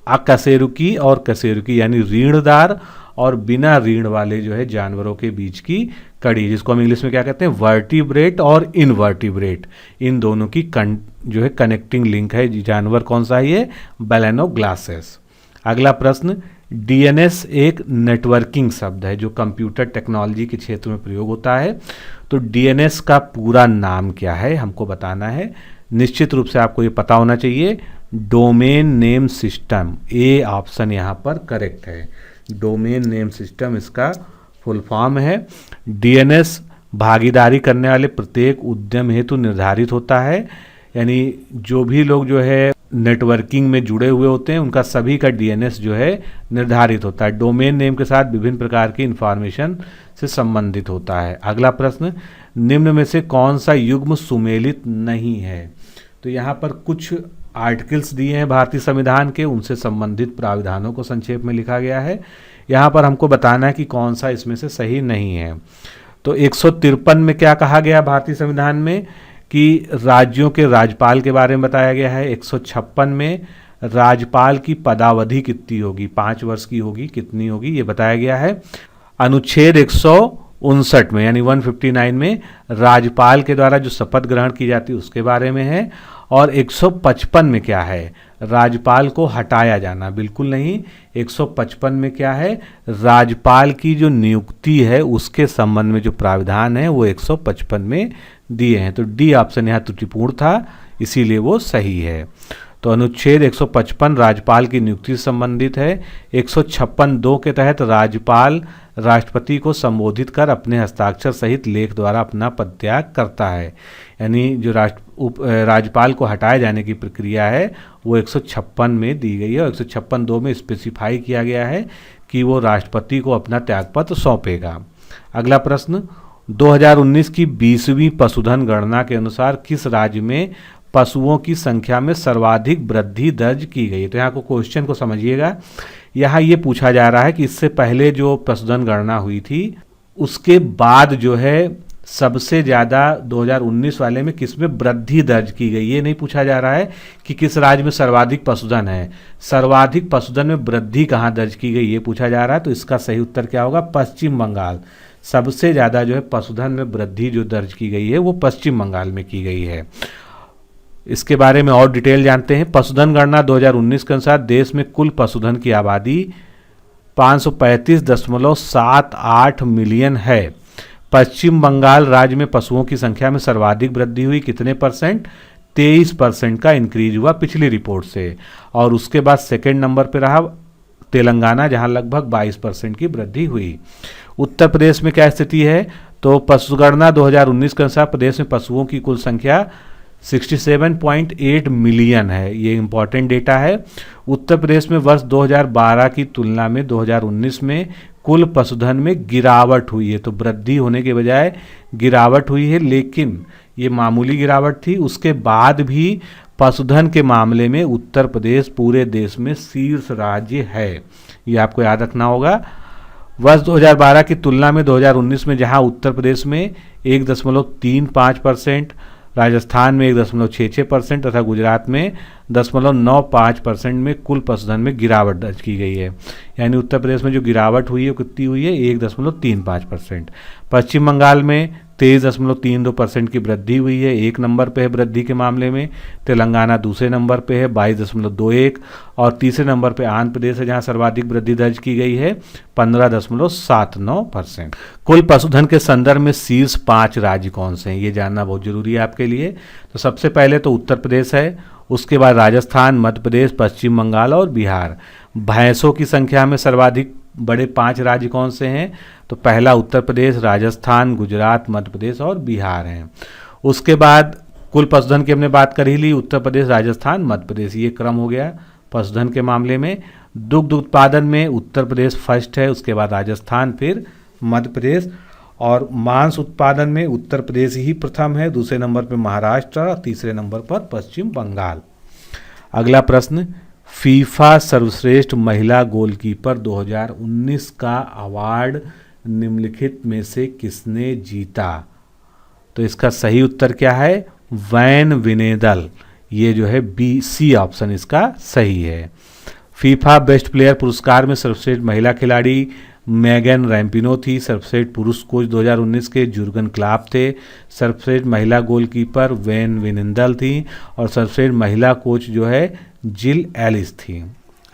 अकशेरुकी और कशेरुकी यानी रीढ़दार और बिना रीढ़ वाले जो है जानवरों के बीच की कड़ी, जिसको हम इंग्लिश में क्या कहते हैं, वर्टिब्रेट और इनवर्टिब्रेट, इन दोनों की जो है कनेक्टिंग लिंक है। जानवर कौन सा है ये, बेलेनोग्लासेस। अगला प्रश्न, डीएनएस एक नेटवर्किंग शब्द है जो कंप्यूटर टेक्नोलॉजी के क्षेत्र में प्रयोग होता है। तो डीएनएस का पूरा नाम क्या है हमको बताना है। निश्चित रूप से आपको ये पता होना चाहिए, domain name system, A option यहाँ पर करेक्ट है। डोमेन नेम सिस्टम इसका फुल फॉर्म है। डीएनएस भागीदारी करने वाले प्रत्येक उद्यम हेतु निर्धारित होता है, यानी जो भी लोग जो है नेटवर्किंग में जुड़े हुए होते हैं उनका सभी का डीएनएस जो है निर्धारित होता है। डोमेन नेम के साथ विभिन्न प्रकार की इंफॉर्मेशन से संबंधित होता है। अगला प्रश्न, निम्न में से कौन सा युग्म सुमेलित नहीं है? तो यहाँ पर कुछ आर्टिकल्स दिए हैं भारतीय संविधान के, उनसे संबंधित प्राविधानों को संक्षेप में लिखा गया है। यहाँ पर हमको बताना है कि कौन सा इसमें से सही नहीं है। तो 153 में क्या कहा गया भारतीय संविधान में कि राज्यों के राज्यपाल के बारे में बताया गया है। 156 में राज्यपाल की पदावधि कितनी होगी, 5 वर्ष की होगी, कितनी होगी ये बताया गया है। अनुच्छेद 159 में यानी 159 में राज्यपाल के द्वारा जो शपथ ग्रहण की जाती है उसके बारे में है। और 155 में क्या है, राज्यपाल को हटाया जाना, बिल्कुल नहीं। 155 में क्या है, राज्यपाल की जो नियुक्ति है उसके संबंध में जो प्राविधान है वो 155 में दिए हैं। तो डी ऑप्शन यहाँ त्रुटिपूर्ण था, इसीलिए वो सही है। तो अनुच्छेद 155 राज्यपाल की नियुक्ति से संबंधित है। 156(2) के तहत राज्यपाल राष्ट्रपति को संबोधित कर अपने हस्ताक्षर सहित लेख द्वारा अपना पदत्याग करता है, यानी जो राज्यपाल को हटाए जाने की प्रक्रिया है वो 156 में दी गई है। और 156(2) में स्पेसिफाई किया गया है कि वो राष्ट्रपति को अपना त्यागपत्र सौंपेगा। अगला प्रश्न, 2019 की 20वीं पशुधन गणना के अनुसार किस राज्य में पशुओं की संख्या में सर्वाधिक वृद्धि दर्ज की गई है? तो यहाँ को क्वेश्चन को समझिएगा। यहाँ ये पूछा जा रहा है कि इससे पहले जो पशुधन गणना हुई थी उसके बाद जो है सबसे ज़्यादा 2019 वाले में किस में वृद्धि दर्ज की गई। ये नहीं पूछा जा रहा है कि किस राज्य में सर्वाधिक पशुधन है, सर्वाधिक पशुधन में वृद्धि कहाँ दर्ज की गई ये पूछा जा रहा है। तो इसका सही उत्तर क्या होगा, पश्चिम बंगाल। सबसे ज़्यादा जो है पशुधन में वृद्धि जो दर्ज की गई है वो पश्चिम बंगाल में की गई है। इसके बारे में और डिटेल जानते हैं। पशुधन गणना 2019 के अनुसार देश में कुल पशुधन की आबादी 535.78 मिलियन है। पश्चिम बंगाल राज्य में पशुओं की संख्या में सर्वाधिक वृद्धि हुई, कितने परसेंट, 23% का इंक्रीज हुआ पिछली रिपोर्ट से। और उसके बाद सेकेंड नंबर पर रहा तेलंगाना, जहां लगभग 22% की वृद्धि हुई। उत्तर प्रदेश में क्या स्थिति है, तो पशुगणना 2019 के अनुसार प्रदेश में पशुओं की कुल संख्या 67.8 मिलियन है। ये इंपॉर्टेंट डेटा है। उत्तर प्रदेश में वर्ष 2012 की तुलना में 2019 में कुल पशुधन में गिरावट हुई है। तो वृद्धि होने के बजाय गिरावट हुई है, लेकिन ये मामूली गिरावट थी। उसके बाद भी पशुधन के मामले में उत्तर प्रदेश पूरे देश में शीर्ष राज्य है, ये आपको याद रखना होगा। वर्ष 2012 की तुलना में 2019 में जहां उत्तर प्रदेश में 1.35%, राजस्थान में 1.66% तथा गुजरात में 0.95% में कुल पशुधन में गिरावट दर्ज की गई है। यानी उत्तर प्रदेश में जो गिरावट हुई है कितनी हुई है, 1.35%। पश्चिम बंगाल में 23.32% की वृद्धि हुई है, 1 नंबर पे है वृद्धि के मामले में। तेलंगाना दूसरे नंबर पे है 22.21, और तीसरे नंबर पे आंध्र प्रदेश है जहां सर्वाधिक वृद्धि दर्ज की गई है 15.79%। कुल पशुधन के संदर्भ में शीर्ष 5 राज्य कौन से हैं, ये जानना बहुत जरूरी है आपके लिए। तो सबसे पहले तो उत्तर प्रदेश है, उसके बाद राजस्थान, मध्य प्रदेश, पश्चिम बंगाल और बिहार। भैंसों की संख्या में सर्वाधिक बड़े 5 राज्य कौन से हैं, तो पहला उत्तर प्रदेश, राजस्थान, गुजरात, मध्य प्रदेश और बिहार हैं। उसके बाद कुल पशुधन की हमने बात कर ही ली, उत्तर प्रदेश, राजस्थान, मध्य प्रदेश, ये क्रम हो गया पशुधन के मामले में। दुग्ध उत्पादन में उत्तर प्रदेश फर्स्ट है, उसके बाद राजस्थान, फिर मध्य प्रदेश। और मांस उत्पादन में उत्तर प्रदेश ही प्रथम है, दूसरे नंबर पर महाराष्ट्र, तीसरे नंबर पर पश्चिम बंगाल। अगला प्रश्न, फीफा सर्वश्रेष्ठ महिला गोलकीपर 2019 का अवार्ड निम्नलिखित में से किसने जीता? तो इसका सही उत्तर क्या है, वैन विनेदल। ये जो है सी ऑप्शन इसका सही है। फीफा बेस्ट प्लेयर पुरस्कार में सर्वश्रेष्ठ महिला खिलाड़ी मेगन रैम्पिनो थी। सर्वश्रेष्ठ पुरुष कोच 2019 के जुर्गन क्लॉप थे। सर्वश्रेष्ठ महिला गोलकीपर वैन विनेदल थी। और सर्वश्रेष्ठ महिला कोच जो है जिल एलिस थी।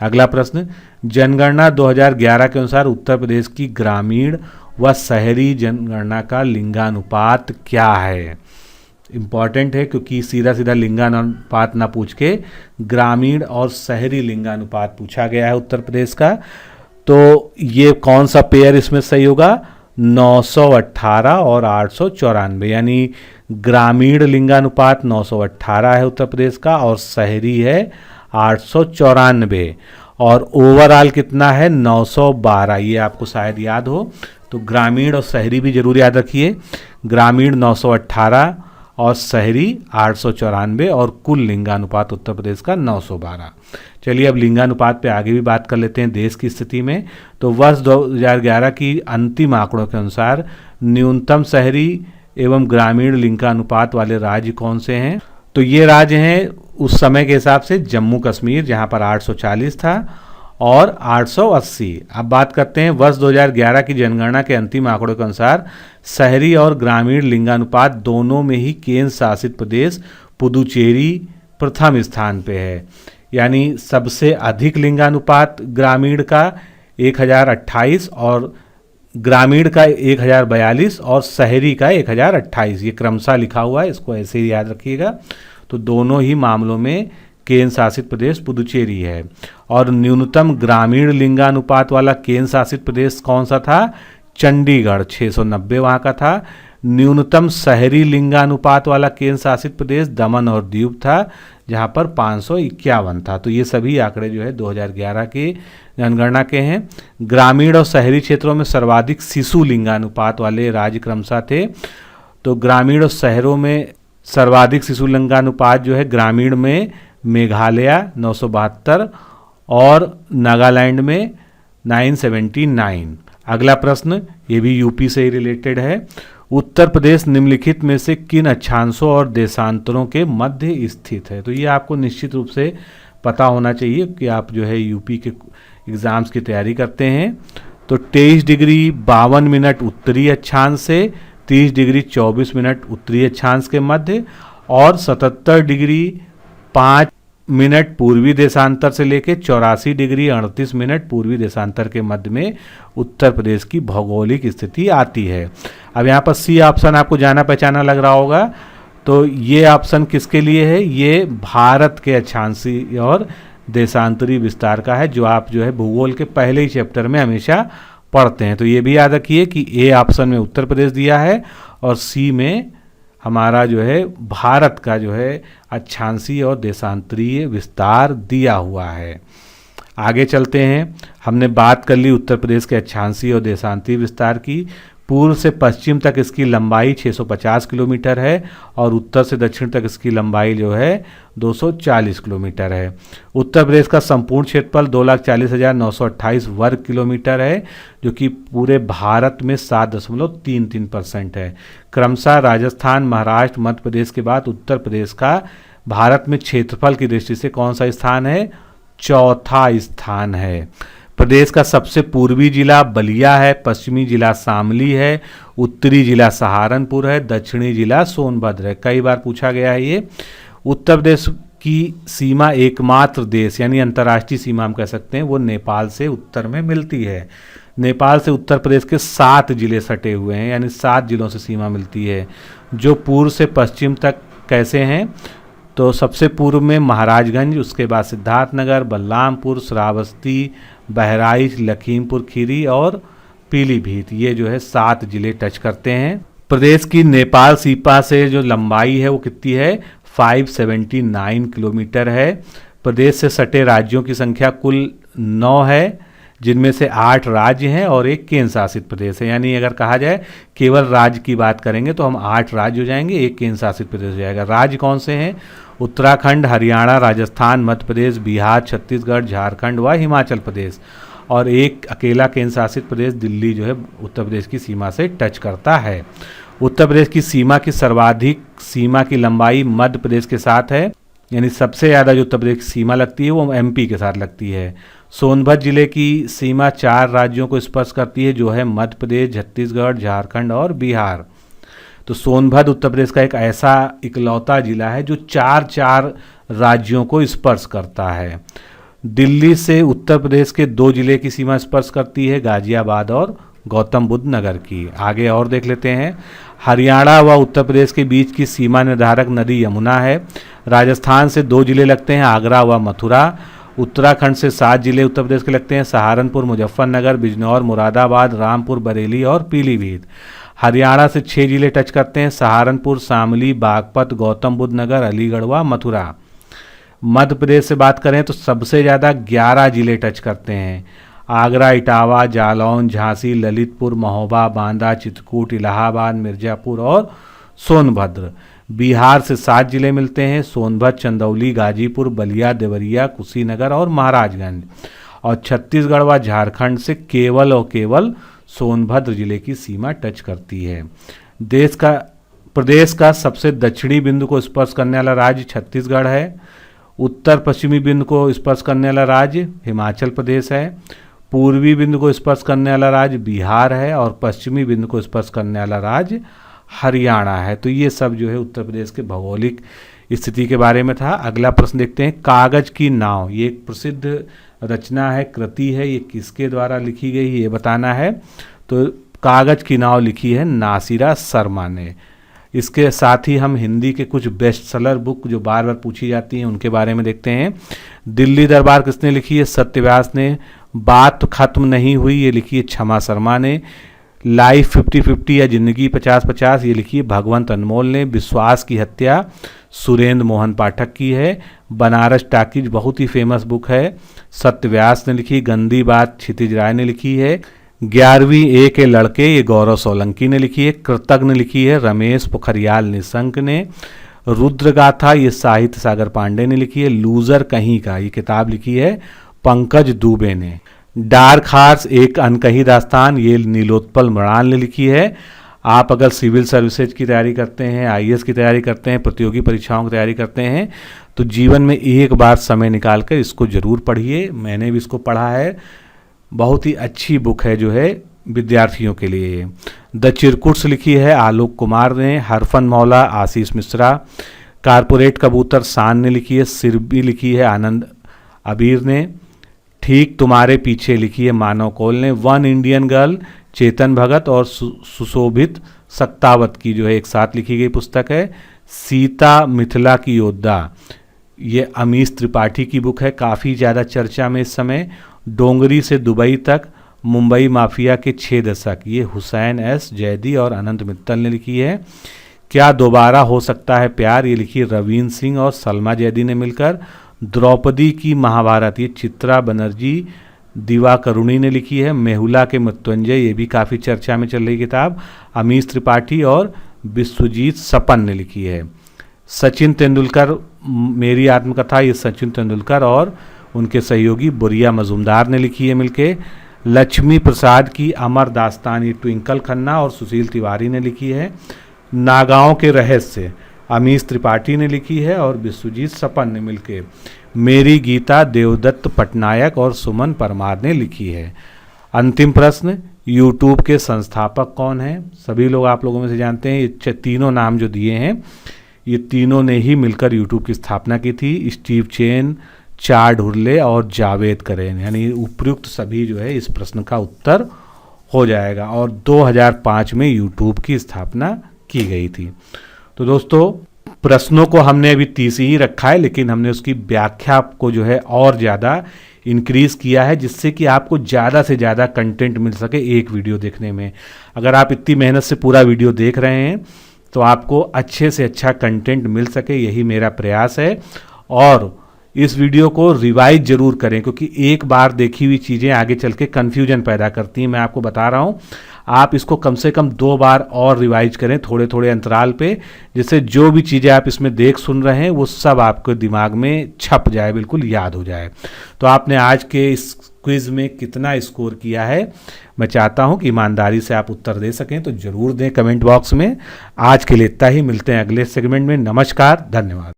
अगला प्रश्न, जनगणना 2011 के अनुसार उत्तर प्रदेश की ग्रामीण व शहरी जनगणना का लिंगानुपात क्या है? इंपॉर्टेंट है क्योंकि सीधा सीधा लिंगानुपात ना पूछ के ग्रामीण और शहरी लिंगानुपात पूछा गया है उत्तर प्रदेश का। तो ये कौन सा पेयर इसमें सही होगा, 918 और 894, यानी ग्रामीण लिंगानुपात 918 है उत्तर प्रदेश का और शहरी है 894, और ओवरऑल कितना है 912। ये आपको शायद याद हो, तो ग्रामीण और शहरी भी जरूर याद रखिए। ग्रामीण 918 और शहरी 894 और कुल लिंगानुपात उत्तर प्रदेश का 912। चलिए अब लिंगानुपात पे आगे भी बात कर लेते हैं देश की स्थिति में। तो वर्ष 2011 की अंतिम आंकड़ों के अनुसार न्यूनतम शहरी एवं ग्रामीण लिंगानुपात वाले राज्य कौन से हैं? तो ये राज्य हैं उस समय के हिसाब से जम्मू कश्मीर, जहाँ पर 840 था, और 880। अब बात करते हैं वर्ष 2011 की जनगणना के अंतिम आंकड़ों के अनुसार शहरी और ग्रामीण लिंगानुपात दोनों में ही केंद्र शासित प्रदेश पुदुचेरी प्रथम स्थान पे है। यानी सबसे अधिक लिंगानुपात ग्रामीण का 1028 और ग्रामीण का 1042 और शहरी का 1028। ये क्रमशः लिखा हुआ है, इसको ऐसे ही याद रखिएगा। तो दोनों ही मामलों में केंद्र शासित प्रदेश पुदुचेरी है। और न्यूनतम ग्रामीण लिंगानुपात वाला केंद्र शासित प्रदेश कौन सा था? चंडीगढ़, 690 वहाँ का था। न्यूनतम शहरी लिंगानुपात वाला केंद्र शासित प्रदेश दमन और दीव था, जहाँ पर 551 था। तो ये सभी आंकड़े जो है 2011 के जनगणना के हैं। ग्रामीण और शहरी क्षेत्रों में सर्वाधिक शिशु लिंगानुपात वाले राज्य क्रमशः थे। तो ग्रामीण और शहरों में सर्वाधिक शिशु लिंगानुपात जो है ग्रामीण में मेघालय 972 और नागालैंड में 979। अगला प्रश्न, ये भी यूपी से ही रिलेटेड है। उत्तर प्रदेश निम्नलिखित में से किन अक्षांशों और देशांतरों के मध्य स्थित है? तो ये आपको निश्चित रूप से पता होना चाहिए कि आप जो है यूपी के एग्ज़ाम्स की तैयारी करते हैं। तो 23 डिग्री 52 मिनट उत्तरी अक्षांश से 30 डिग्री 24 मिनट उत्तरी अक्षांश के मध्य और 77 डिग्री 5 मिनट पूर्वी देशांतर से लेकर 84 डिग्री 38 मिनट पूर्वी देशांतर के मध्य में उत्तर प्रदेश की भौगोलिक स्थिति आती है। अब यहाँ पर सी ऑप्शन आपको जाना पहचाना लग रहा होगा। तो ये ऑप्शन किसके लिए है? ये भारत के अक्षांशीय और देशांतरी विस्तार का है, जो आप जो है भूगोल के पहले ही चैप्टर में हमेशा पढ़ते हैं। तो ये भी याद रखिए कि ए ऑप्शन में उत्तर प्रदेश दिया है और सी में हमारा जो है भारत का जो है अक्षांशीय और देशांतरीय विस्तार दिया हुआ है। आगे चलते हैं। हमने बात कर ली उत्तर प्रदेश के अक्षांशीय और देशांतरीय विस्तार की। पूर्व से पश्चिम तक इसकी लंबाई 650 किलोमीटर है और उत्तर से दक्षिण तक इसकी लंबाई जो है 240 किलोमीटर है। उत्तर प्रदेश का संपूर्ण क्षेत्रफल 2,40,928 वर्ग किलोमीटर है, जो कि पूरे भारत में 7.33% है। क्रमशः राजस्थान, महाराष्ट्र, मध्य प्रदेश के बाद उत्तर प्रदेश का भारत में क्षेत्रफल की दृष्टि से कौन सा स्थान है? चौथा स्थान है। प्रदेश का सबसे पूर्वी जिला बलिया है, पश्चिमी जिला शामली है, उत्तरी जिला सहारनपुर है, दक्षिणी जिला सोनभद्र है। कई बार पूछा गया है ये। उत्तर प्रदेश की सीमा एकमात्र देश यानी अंतर्राष्ट्रीय सीमा हम कह सकते हैं वो नेपाल से उत्तर में मिलती है। नेपाल से उत्तर प्रदेश के 7 जिले सटे हुए हैं, यानी 7 जिलों से सीमा मिलती है, जो पूर्व से पश्चिम तक कैसे हैं? तो सबसे पूर्व में महाराजगंज, उसके बाद सिद्धार्थनगर, बलरामपुर, श्रावस्ती, बहराइच, लखीमपुर खीरी और पीलीभीत, ये जो है 7 जिले टच करते हैं। प्रदेश की नेपाल सीमा से जो लंबाई है वो कितनी है? 579 किलोमीटर है। प्रदेश से सटे राज्यों की संख्या कुल 9 है, जिनमें से 8 राज्य हैं और एक केंद्र शासित प्रदेश है। यानी अगर कहा जाए केवल राज्य की बात करेंगे तो हम 8 राज्य हो जाएंगे, एक केंद्र शासित प्रदेश हो जाएगा। राज्य कौन से हैं? उत्तराखंड, हरियाणा, राजस्थान, मध्य प्रदेश, बिहार, छत्तीसगढ़, झारखंड व हिमाचल प्रदेश, और एक अकेला केंद्र शासित प्रदेश दिल्ली जो है उत्तर प्रदेश की सीमा से टच करता है। उत्तर प्रदेश की सीमा की सर्वाधिक सीमा की लंबाई मध्य प्रदेश के साथ है, यानी सबसे ज़्यादा जो उत्तर प्रदेश की सीमा लगती है वो एमपी के साथ लगती है। सोनभद्र जिले की सीमा 4 राज्यों को स्पर्श करती है, जो है मध्य प्रदेश, छत्तीसगढ़, झारखंड और बिहार। तो सोनभद्र उत्तर प्रदेश का एक ऐसा इकलौता जिला है जो 4 राज्यों को स्पर्श करता है। दिल्ली से उत्तर प्रदेश के 2 जिले की सीमा स्पर्श करती है, गाजियाबाद और गौतम बुद्ध नगर की। आगे और देख लेते हैं। हरियाणा व उत्तर प्रदेश के बीच की सीमा निर्धारक नदी यमुना है। राजस्थान से 2 जिले लगते हैं, आगरा व मथुरा, उत्तराखंड से 7 जिले उत्तर प्रदेश के लगते हैं, सहारनपुर, मुजफ्फरनगर, बिजनौर, मुरादाबाद, रामपुर, बरेली और पीलीभीत। हरियाणा से 6 जिले टच करते हैं, सहारनपुर, शामली, बागपत, गौतम बुद्ध नगर, अलीगढ़ व मथुरा। मध्य प्रदेश से बात करें तो सबसे ज़्यादा 11 जिले टच करते हैं, आगरा, इटावा, जालौन, झांसी, ललितपुर, महोबा, बांदा, चित्रकूट, इलाहाबाद, मिर्ज़ापुर और सोनभद्र। बिहार से 7 जिले मिलते हैं, सोनभद्र, चंदौली, गाजीपुर, बलिया, देवरिया, कुशीनगर और महाराजगंज। और छत्तीसगढ़ व झारखंड से केवल और केवल सोनभद्र जिले की सीमा टच करती है। प्रदेश का सबसे दक्षिणी बिंदु को स्पर्श करने वाला राज्य छत्तीसगढ़ है। उत्तर पश्चिमी बिंदु को स्पर्श करने वाला राज्य हिमाचल प्रदेश है। पूर्वी बिंदु को स्पर्श करने वाला राज्य बिहार है और पश्चिमी बिंदु को स्पर्श करने वाला राज्य हरियाणा है। तो ये सब जो है उत्तर प्रदेश के भौगोलिक स्थिति के बारे में था। अगला प्रश्न देखते हैं, कागज की नाव, ये एक प्रसिद्ध रचना है, कृति है, ये किसके द्वारा लिखी गई ये बताना है। तो कागज की नाव लिखी है नासिरा शर्मा ने। इसके साथ ही हम हिंदी के कुछ बेस्ट सेलर बुक जो बार बार पूछी जाती हैं उनके बारे में देखते हैं। दिल्ली दरबार किसने लिखी है? सत्यव्यास ने। बात खत्म नहीं हुई ये लिखी है क्षमा शर्मा ने। लाइफ 50-50 या जिंदगी 50-50 ये लिखी है भगवंत अनमोल ने। विश्वास की हत्या सुरेंद्र मोहन पाठक की है। बनारस टाकीज बहुत ही फेमस बुक है, सत्यव्यास ने लिखी। गंदी बात क्षितिज राय ने लिखी है। 11वीं ए के लड़के ये गौरव सोलंकी ने लिखी है। कृतज्ञ लिखी है रमेश पोखरियाल निशंक ने। रुद्रगाथा ये साहित्य सागर पांडे ने लिखी है। लूजर कहीं का ये किताब लिखी है पंकज दुबे ने। डार्क हार्स एक अनकही दास्तान ये नीलोत्पल मृणाल ने लिखी है। आप अगर सिविल सर्विसेज की तैयारी करते हैं, आईएएस की तैयारी करते हैं, प्रतियोगी परीक्षाओं की तैयारी करते हैं तो जीवन में एक बार समय निकाल कर इसको ज़रूर पढ़िए। मैंने भी इसको पढ़ा है, बहुत ही अच्छी बुक है जो है विद्यार्थियों के लिए। द चिरकुट्स लिखी है आलोक कुमार ने। हरफन मौला आशीष मिश्रा। कारपोरेट कबूतर शान ने लिखी है। सिरबी लिखी है आनंद अबीर ने। ठीक तुम्हारे पीछे लिखी है मानव कौल ने। One Indian girl Chetan Bhagat और सुशोभित सक्तावत की जो है एक साथ लिखी गई पुस्तक है। सीता मिथिला की योद्धा ये अमीश त्रिपाठी की बुक है, काफ़ी ज़्यादा चर्चा में इस समय। डोंगरी से दुबई तक मुंबई माफिया के 6 दशक ये हुसैन एस जैदी और अनंत मित्तल ने लिखी है। क्या दोबारा हो सकता है प्यार ये लिखी रवीन सिंह और सलमा जैदी ने मिलकर। द्रौपदी की महाभारत ये चित्रा बनर्जी दिवाकरुणी ने लिखी है। मेहुला के मृत्युंजय ये भी काफ़ी चर्चा में चल रही किताब अमीश त्रिपाठी और विश्वजीत सपन ने लिखी है। सचिन तेंदुलकर मेरी आत्मकथा ये सचिन तेंदुलकर और उनके सहयोगी बुरिया मजूमदार ने लिखी है मिलके। लक्ष्मी प्रसाद की अमर दास्तान ये ट्विंकल खन्ना और सुशील तिवारी ने लिखी है। नागांव के रहस्य अमीश त्रिपाठी ने लिखी है और विश्वजीत सपन ने मिलके। मेरी गीता देवदत्त पटनायक और सुमन परमार ने लिखी है। अंतिम प्रश्न, यूट्यूब के संस्थापक कौन हैं? सभी लोग आप लोगों में से जानते हैं, ये तीनों नाम जो दिए हैं ये तीनों ने ही मिलकर यूट्यूब की स्थापना की थी। स्टीव चेन, चार्ड हुर्ले और जावेद करेन, यानी उपयुक्त सभी जो है इस प्रश्न का उत्तर हो जाएगा। और 2005 में यूट्यूब की स्थापना की गई थी। तो दोस्तों प्रश्नों को हमने अभी 30 ही रखा है, लेकिन हमने उसकी व्याख्या को जो है और ज़्यादा इंक्रीज़ किया है जिससे कि आपको ज़्यादा से ज़्यादा कंटेंट मिल सके एक वीडियो देखने में। अगर आप इतनी मेहनत से पूरा वीडियो देख रहे हैं तो आपको अच्छे से अच्छा कंटेंट मिल सके, यही मेरा प्रयास है। और इस वीडियो को रिवाइज जरूर करें क्योंकि एक बार देखी हुई चीज़ें आगे चल के कन्फ्यूजन पैदा करती हैं। मैं आपको बता रहा हूँ, आप इसको कम से कम 2 बार और रिवाइज करें थोड़े थोड़े अंतराल पे, जिससे जो भी चीज़ें आप इसमें देख सुन रहे हैं वो सब आपके दिमाग में छप जाए, बिल्कुल याद हो जाए। तो आपने आज के इस क्विज़ में कितना स्कोर किया है मैं चाहता हूं कि ईमानदारी से आप उत्तर दे सकें, तो ज़रूर दें कमेंट बॉक्स में। आज के लिए इतना ही, मिलते हैं अगले सेगमेंट में। नमस्कार, धन्यवाद।